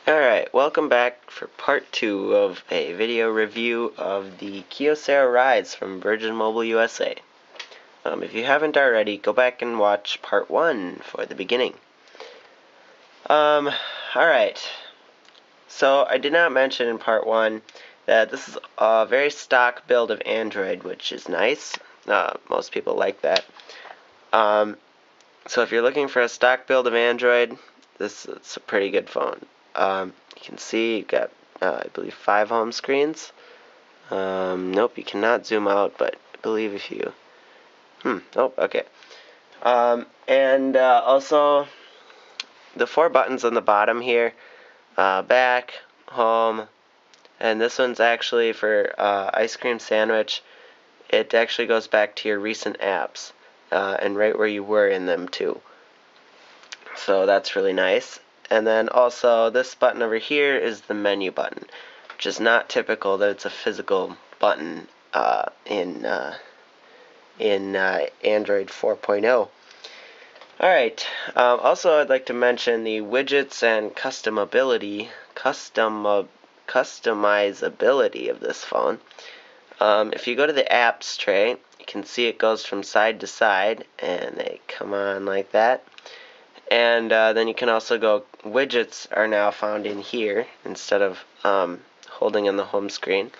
Alright, welcome back for part 2 of a video review of the Kyocera Rise from Virgin Mobile USA. If you haven't already, go back and watch part 1 for the beginning. Alright, so I did not mention in part 1 that this is a very stock build of Android, which is nice. Most people like that. So if you're looking for a stock build of Android, this is a pretty good phone. You can see you've got, I believe, 5 home screens. Nope, you cannot zoom out, but I believe if you... oh, okay. Also, the 4 buttons on the bottom here, back, home, and this one's actually for ice cream sandwich. It actually goes back to your recent apps, and right where you were in them, too. So that's really nice. And then also this button over here is the menu button, which is not typical that it's a physical button in Android 4.0. Alright, also I'd like to mention the widgets and customizability of this phone. If you go to the apps tray, you can see it goes from side to side, and they come on like that. And then you can also go, widgets are now found in here instead of holding on the home screen.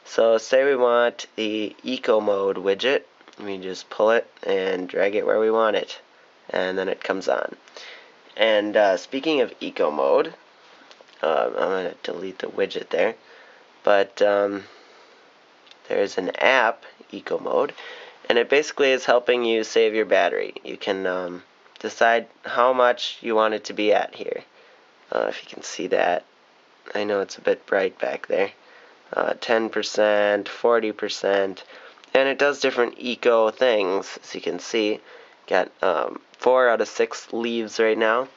So say we want the Eco Mode widget, we just pull it and drag it where we want it, and then it comes on. And speaking of Eco Mode, I'm going to delete the widget there, but there's an app, Eco Mode, and it basically is helping you save your battery. You can decide how much you want it to be at here. If you can see that. I know it's a bit bright back there. 10%, 40%, and it does different eco things, as you can see. Got 4 out of 6 leaves right now.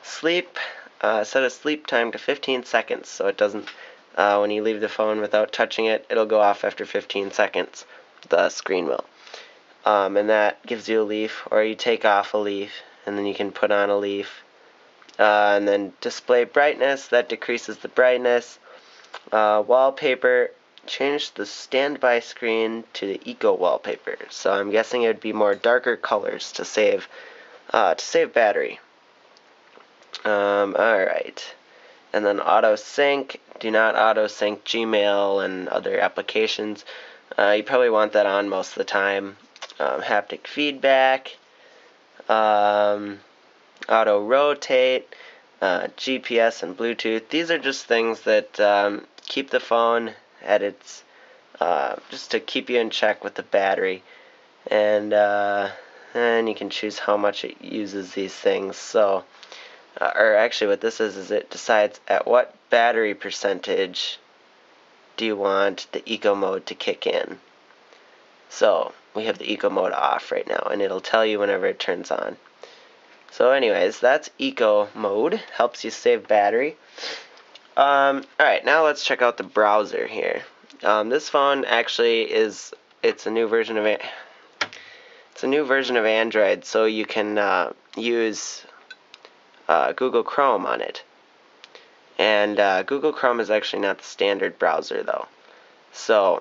Sleep, set a sleep time to 15 seconds, so it doesn't, when you leave the phone without touching it, it'll go off after 15 seconds. The screen will. And that gives you a leaf, or you take off a leaf, and then you can put on a leaf. And then display brightness, that decreases the brightness. Wallpaper, change the standby screen to the eco wallpaper. So I'm guessing it would be more darker colors to save battery. Alright. And then auto sync, do not auto sync Gmail and other applications. You probably want that on most of the time. Haptic feedback, auto rotate, GPS and Bluetooth. These are just things that keep the phone at its, just to keep you in check with the battery. And you can choose how much it uses these things. So, or actually what this is it decides at what battery percentage do you want the eco mode to kick in. So we have the eco mode off right now, and it'll tell you whenever it turns on. So anyways, that's eco mode, helps you save battery. Alright, now let's check out the browser here. This phone actually it's a new version of Android, so you can use Google Chrome on it. And Google Chrome is actually not the standard browser though. So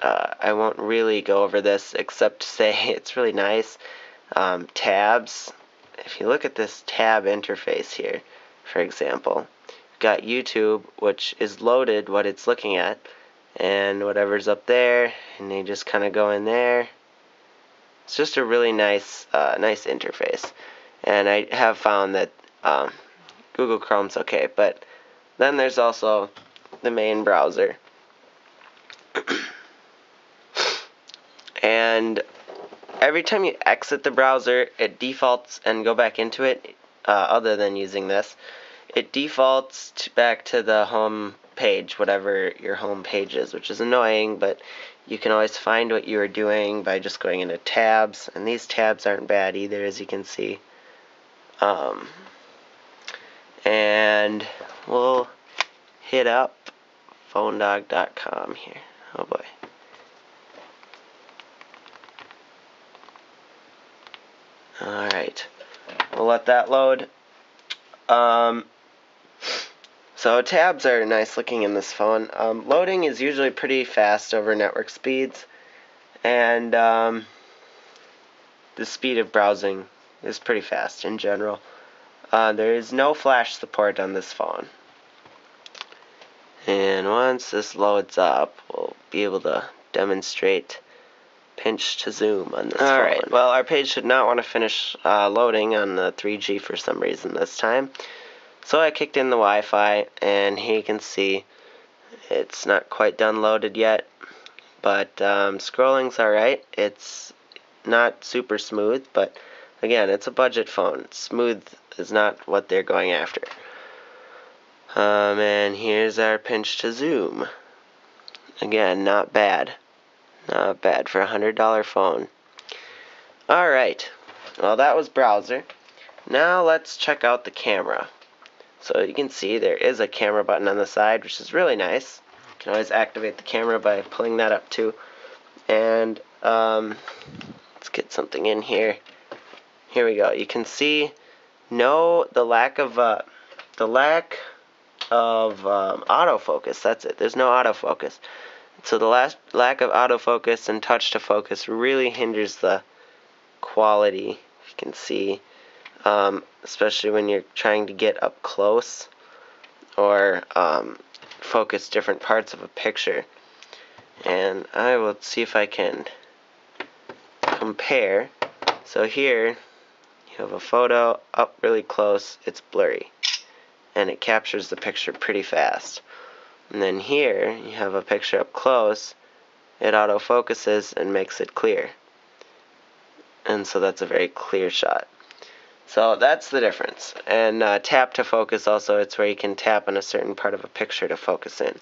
I won't really go over this except to say it's really nice. Tabs. If you look at this tab interface here, for example, you've got YouTube, which is loaded what it's looking at, and whatever's up there, and you just kind of go in there. It's just a really nice interface, and I have found that Google Chrome's okay, but then there's also the main browser. And every time you exit the browser, it defaults and go back into it, other than using this. It defaults back to the home page, whatever your home page is, which is annoying, but you can always find what you are doing by just going into tabs, and these tabs aren't bad either, as you can see. And we'll hit up phonedog.com here. Oh boy. Alright, we'll let that load. So tabs are nice looking in this phone. Loading is usually pretty fast over network speeds, and the speed of browsing is pretty fast in general. There is no flash support on this phone. And once this loads up, we'll be able to demonstrate pinch to zoom on this phone. Alright, well, our page should not want to finish loading on the 3G for some reason this time. So I kicked in the Wi-Fi, and here you can see it's not quite done loaded yet, but scrolling's alright. It's not super smooth, but again, it's a budget phone. Smooth is not what they're going after. And here's our pinch to zoom. Again, not bad. Not bad for a $100 phone. Alright, well that was browser. Now let's check out the camera. So you can see there is a camera button on the side, which is really nice. You can always activate the camera by pulling that up too. And let's get something in here. Here we go. You can see the lack of autofocus. That's it. There's no autofocus. So the lack of autofocus and touch to focus really hinders the quality. You can see, especially when you're trying to get up close or focus different parts of a picture. And I will see if I can compare. So here you have a photo up really close, it's blurry, and it captures the picture pretty fast. And then here you have a picture up close, it autofocuses and makes it clear. And so that's a very clear shot. So that's the difference. And tap to focus also, it's where you can tap on a certain part of a picture to focus in.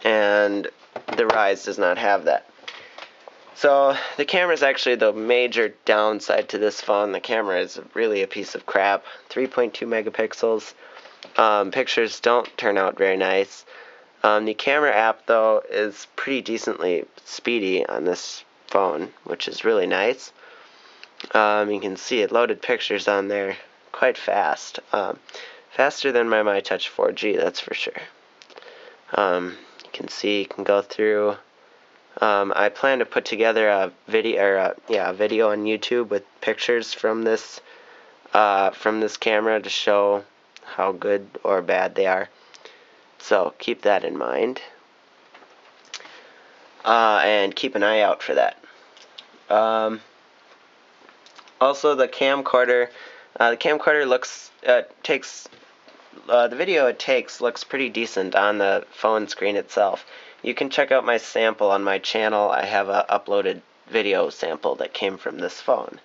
And the Rise does not have that. So the camera is actually the major downside to this phone. The camera is really a piece of crap. 3.2 megapixels. Pictures don't turn out very nice. The camera app, though, is pretty decently speedy on this phone, which is really nice. You can see it loaded pictures on there quite fast. Faster than my MyTouch 4G, that's for sure. You can see, you can go through. I plan to put together a video, a video on YouTube with pictures from this camera to show how good or bad they are. So keep that in mind, and keep an eye out for that. Also, the camcorder looks the video it takes looks pretty decent on the phone screen itself. You can check out my sample on my channel. I have a uploaded video sample that came from this phone.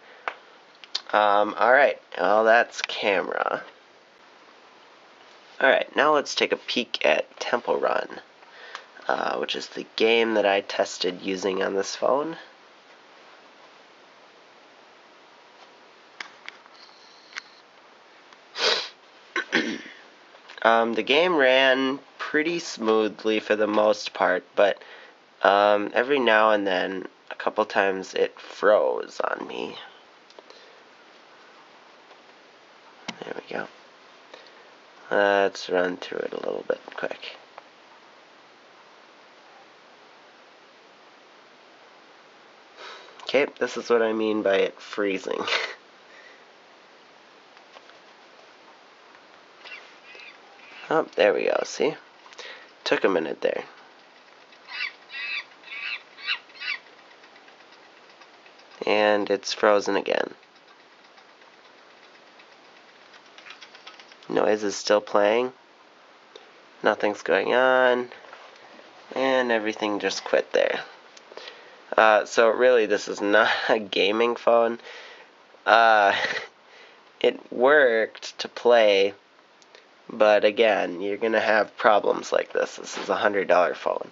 Alright, well that's camera. Alright, now let's take a peek at Temple Run, which is the game that I tested using on this phone. The game ran pretty smoothly for the most part, but every now and then, a couple times, it froze on me. There we go. Let's run through it a little bit quick. Okay, this is what I mean by it freezing. Oh, there we go, see? Took a minute there. And it's frozen again. Noise is still playing. Nothing's going on. And everything just quit there. So really, this is not a gaming phone. It worked to play, but again, you're going to have problems like this. This is a $100 phone.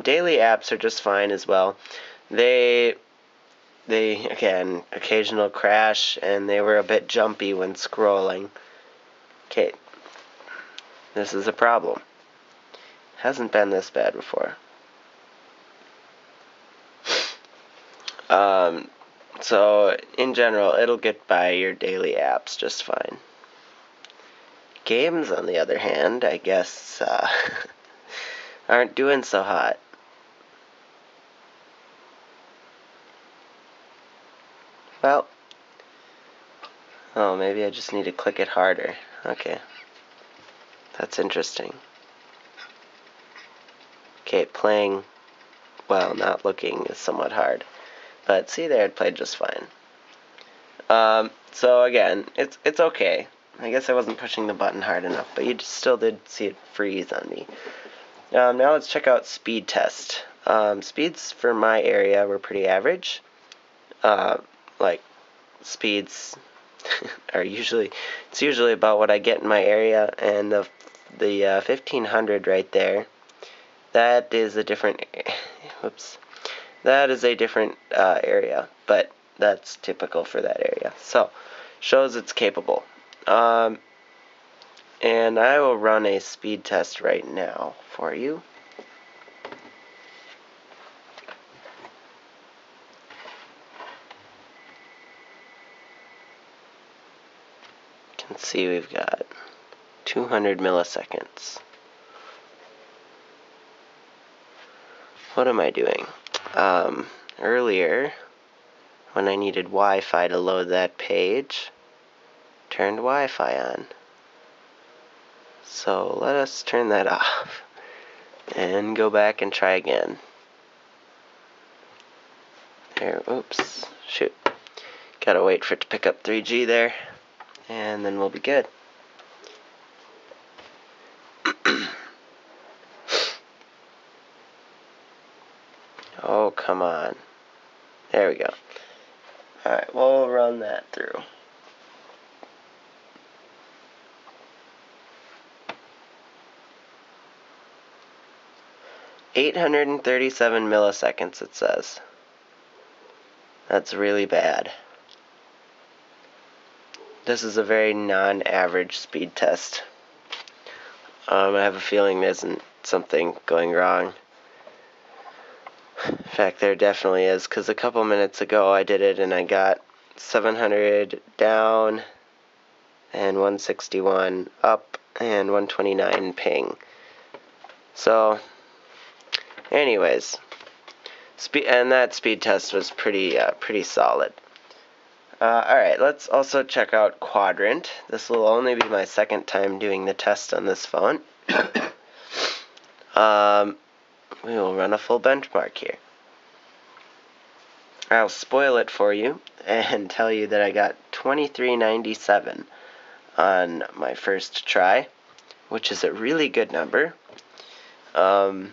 Daily apps are just fine as well. They again, occasional crash, and they were a bit jumpy when scrolling. Okay, this is a problem. Hasn't been this bad before. So, in general, it'll get by your daily apps just fine. Games, on the other hand, I guess, aren't doing so hot. Well, oh, maybe I just need to click it harder. Okay. That's interesting. Okay, playing while not looking is somewhat hard. But see there, it played just fine. So again, it's okay. I guess I wasn't pushing the button hard enough, but you still did see it freeze on me. Now let's check out speed test. Speeds for my area were pretty average. Like speeds are usually about what I get in my area, and the 1500 right there. That is a different. Whoops. That is a different area, but that's typical for that area. So, shows it's capable. And I will run a speed test right now for you. You can see we've got 200 milliseconds. What am I doing? Earlier, when I needed Wi-Fi to load that page, turned Wi-Fi on. So let us turn that off and go back and try again. There, oops, shoot. Gotta wait for it to pick up 3G there, and then we'll be good. Oh, come on. There we go. Alright, we'll run that through. "837 milliseconds," it says. That's really bad. This is a very non-average speed test. I have a feeling there isn't something going wrong. In fact, there definitely is, because a couple minutes ago I did it and I got 700 down and 161 up and 129 ping. So, anyways, and that speed test was pretty solid. Alright, let's also check out Quadrant. This will only be my second time doing the test on this phone. We will run a full benchmark here. I'll spoil it for you and tell you that I got 2397 on my first try, which is a really good number. In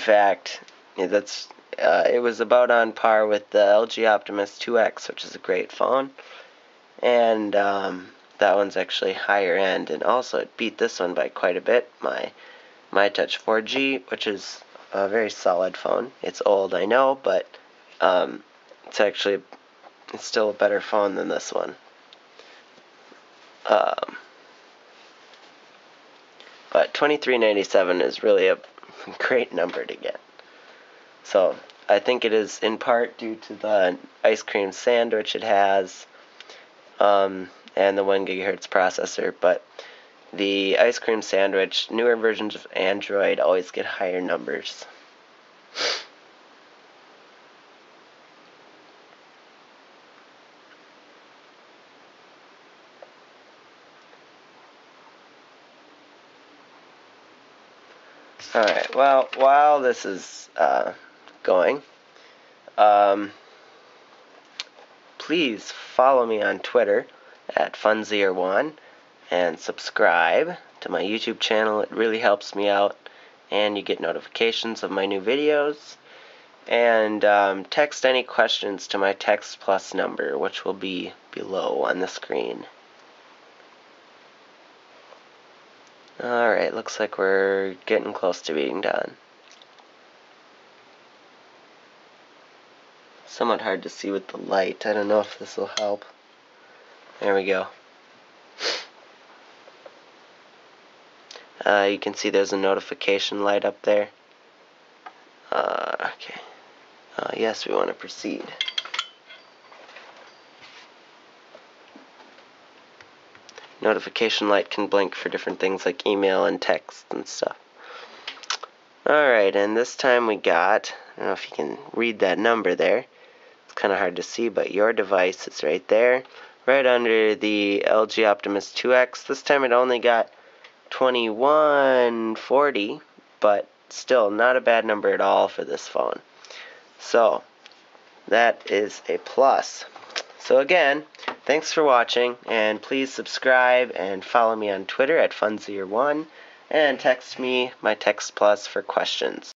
fact, it was about on par with the LG Optimus 2X, which is a great phone, and that one's actually higher end, and also it beat this one by quite a bit. My Touch 4G, which is a very solid phone. It's old, I know, but it's still a better phone than this one. But 2397 is really a great number to get. So I think it is in part due to the ice cream sandwich it has, and the 1 GHz processor, but the ice cream sandwich, newer versions of Android always get higher numbers. Alright, well, while this is going, please follow me on Twitter at FunZer1 and subscribe to my YouTube channel. It really helps me out, and you get notifications of my new videos. And text any questions to my Text Plus number, which will be below on the screen. Alright, looks like we're getting close to being done. Somewhat hard to see with the light. I don't know if this will help. There we go. You can see there's a notification light up there. Okay. Yes, we want to proceed. Notification light can blink for different things like email and text and stuff. Alright, and this time we got, I don't know if you can read that number there. It's kind of hard to see, but your device is right there, right under the LG Optimus 2X. This time it only got 2140, but still not a bad number at all for this phone. So, that is a plus. So again, thanks for watching, and please subscribe and follow me on Twitter at Funzier1, and text me my Text Plus for questions.